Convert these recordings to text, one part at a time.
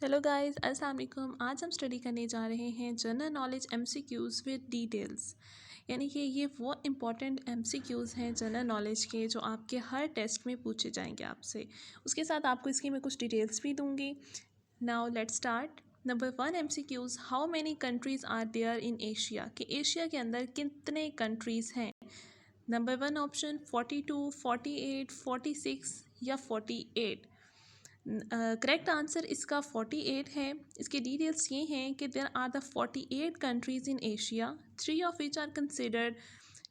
Hello guys, अस्सलाम वालेकुम। आज हम स्टडी करने जा रहे हैं general knowledge MCQs with details. यानी कि ये वो इम्पॉर्टेंट एमसीक्यूज़ हैं जनरल नॉलेज के जो आपके हर टेस्ट में पूछे जाएंगे आपसे। उसके साथ आपको इसकी मैं कुछ डिटेल्स भी दूंगी। Now let's start. Number 1 MCQs, how many countries are there in Asia? कि एशिया के अंदर कितने कंट्रीज़ हैं? नंबर 1 ऑप्शन 42, 48, 46 या 48। करेक्ट आंसर इसका 48 है। इसके डिटेल्स ये हैं कि there are the 48 countries in Asia, 3 of which are considered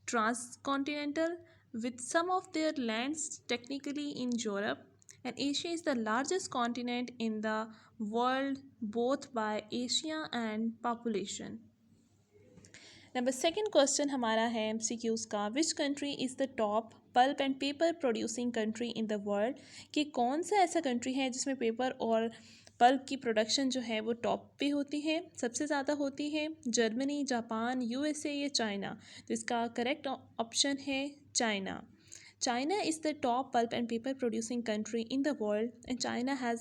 transcontinental with some of their lands technically in Europe, and Asia is the largest continent in the world both by area and population. Number second question हमारा है MCQs का, विच country is the top pulp and paper producing country in the world? कि कौन सा ऐसा country है जिसमें paper और पल्प की प्रोडक्शन जो है वो टॉप पे होती है, सबसे ज़्यादा होती है? जर्मनी, जापान, यूएसए या चाइना? तो इसका करेक्ट ऑप्शन है China. China is the top pulp and paper producing country in the world, and China has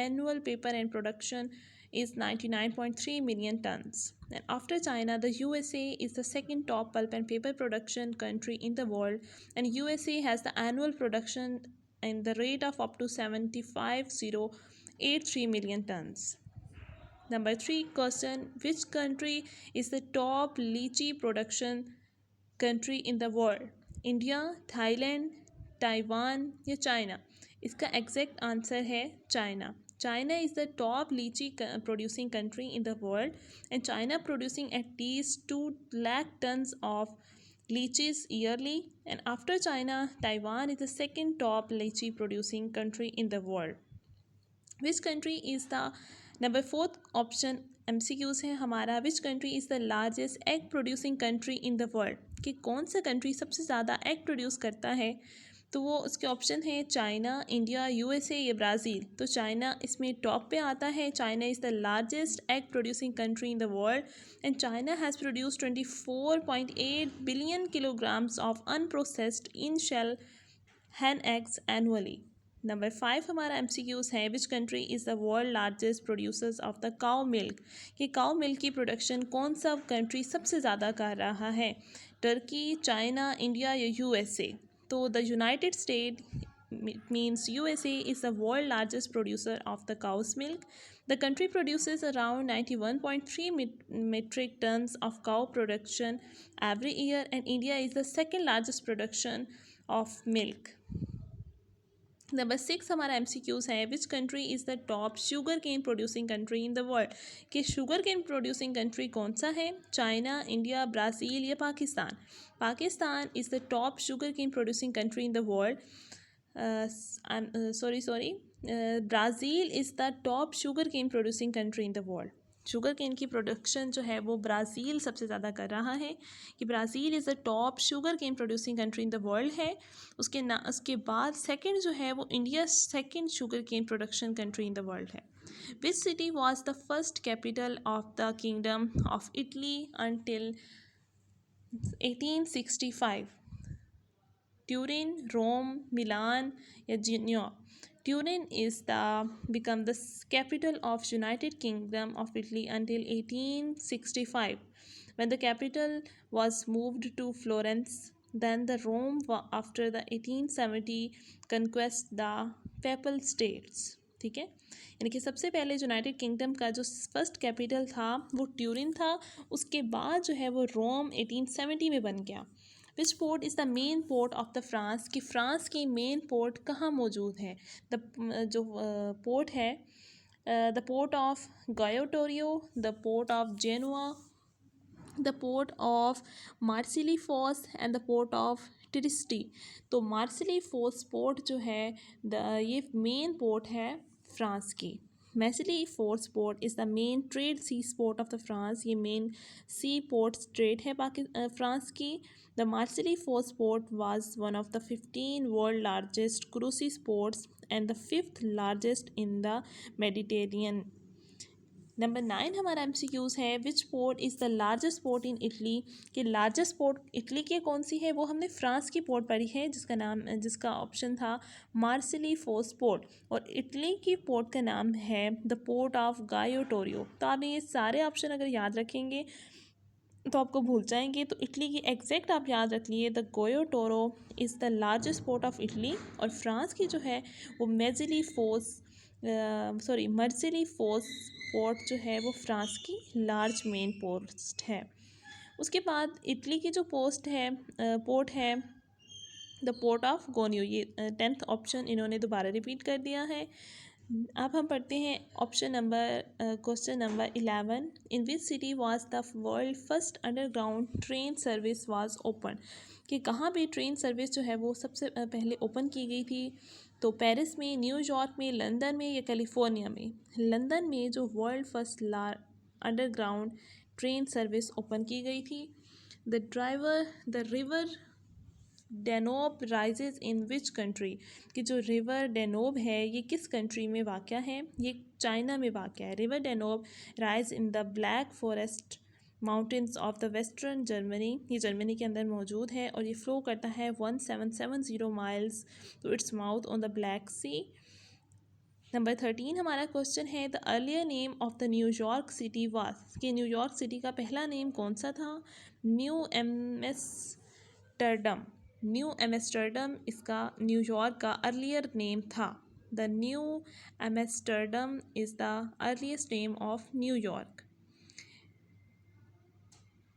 annual paper and production is 99.3 million tons. And after China, the USA is the second top pulp and paper production country in the world, and USA has the annual production in the rate of up to 75,083 million tons. Number 3 question, which country is the top lychee production country in the world? India, Thailand, Taiwan या China? इसका exact answer है China. China is the top lychee producing country in the world, and China producing at least 2 lakh tons of lychees yearly. And after China, Taiwan is the second top lychee producing country in the world. Which country is the number fourth option MCQs है हमारा, विच country is the largest egg producing country in the world? कि कौन सा country सबसे ज़्यादा egg produce करता है? तो वो उसके ऑप्शन है चाइना, इंडिया, यूएसए या ब्राज़ील. तो चाइना इसमें टॉप पे आता है. China is the largest egg producing country in the world, and China has produce 24.8 billion kilograms of unprocessed in shell hen eggs annually. Number 5 हमारा MCQs है, which country is the world largest producers of the cow milk? कि cow milk की production कौन सा country सबसे ज़्यादा कर रहा है? टर्की, चाइना, इंडिया या यूएसए? तो the United state means USA is the world largest producer of the cow's milk. The country produces around 91.3 metric tons of cow production every year, and India is the second largest production of milk. Number 6 हमारा MCQs है, which country is the top sugar cane producing country in the world? कि sugar cane producing country कौन सा है? China, India, Brazil या Pakistan? Pakistan is the top sugar cane producing country in the world. Brazil is the top sugar cane producing country in the world. Sugar cane की production जो है वो Brazil सबसे ज़्यादा कर रहा है. कि Brazil is the top sugar cane producing country in the world है. उसके बाद सेकंड जो है वो India second sugar cane production country in the world है. Which city was the first capital of the kingdom of Italy until 1865? Turin, Rome, Milan या Genoa? Turin is become the capital of United Kingdom of Italy until 1865, when the capital was moved to Florence. Then the Rome after the 1870 conquest the Papal States. ठीक है, यानी कि सबसे पहले United kingdom का जो first capital था वो ट्यूरिन था. उसके बाद जो है वो रोम 1870 में बन गया. Which port is the main port of the France? कि फ्रांस की मेन पोर्ट कहाँ मौजूद है? जो पोर्ट है, the port of Gioia Tauro, the port of Genoa, the port of Marseille Fos and the port of Trieste. तो Marseille FOSS port जो है ये मेन पोर्ट है फ्रांस की. Marseille Fos port is the main trade sea port of the France. ये main sea port trade है France की. The Marseille Fos port was one of the 15 world largest cruises ports and the 5th largest in the Mediterranean. Number 9 हमारा MCQs है, which port is the largest port in Italy. कि largest port Italy की कौन सी है, वो हमने France की port पढ़ी है जिसका ऑप्शन था मार्सिली फोर्स पोर्ट, और इटली की पोर्ट का नाम है द पोर्ट ऑफ गायो टोरियो। तो आप ये सारे ऑप्शन अगर याद रखेंगे तो आपको भूल जाएंगे। तो इटली की एग्जैक्ट आप याद रख लिए, the Gioia Tauro is the largest port of Italy, और फ्रांस की जो है वो मर्सिली फोर्स पोर्ट जो है वो फ्रांस की लार्ज मेन पोस्ट है। उसके बाद इटली की जो पोर्ट है द पोर्ट ऑफ गोनियो, ये 10th ऑप्शन इन्होंने दोबारा रिपीट कर दिया है। अब हम पढ़ते हैं question number 11, in which city was the world first underground train service was open. कि कहाँ पे ट्रेन सर्विस जो है वो सबसे पहले ओपन की गई थी। तो पेरिस में, न्यूयॉर्क में, लंदन में या कैलिफोर्निया में। लंदन में जो world first underground train service open की गई थी। The river Danube rises in which country. कि जो रिवर डेनोब है ये किस कंट्री में वाक़या है, ये चाइना में वाक़या है। River Danube rise in the black forest mountains of the western Germany, ये जर्मनी के अंदर मौजूद है और ये फ्लो करता है 1770 miles to its mouth on the black sea. Number 13 हमारा क्वेश्चन है, the earlier name of the New York city was. कि न्यूयॉर्क सिटी का पहला नेम कौन सा था, न्यू एम्स्टर्डम। न्यू एम्स्टर्डम इसका न्यूयॉर्क का अर्लियर नेम था। The New Amsterdam is the earliest name of New York.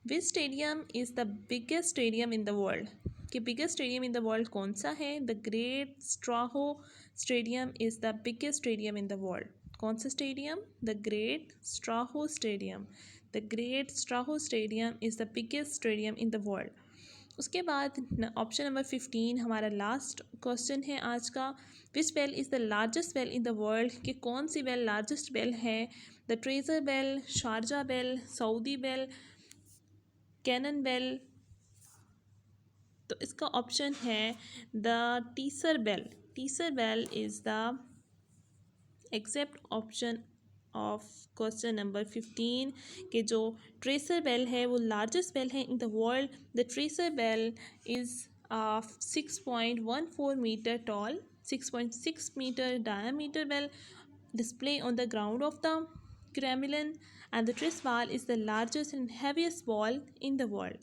Which stadium is the biggest stadium in the world. कि biggest stadium in the world कौन सा है, the great Strahov stadium is the biggest stadium in the world. कौन सा stadium, the great Strahov stadium. The great Strahov stadium is the biggest stadium in the world. उसके बाद option number 15 हमारा last question है आज का, which well is the largest well in the world. कि कौन सी वेल लार्जेस्ट वेल है, the treasure well, Sharjah well, Saudi well, Kanan well. तो इसका ऑप्शन है the teaser bell. Teaser bell is the except option of question number 15। के जो tracer bell है वो लार्जेस्ट बेल है in the world. The tracer bell is 6.14 metre tall, 6.6 metre diameter bell display on the ground of the Kremlin, and the Tris ball is the largest and heaviest ball in the world.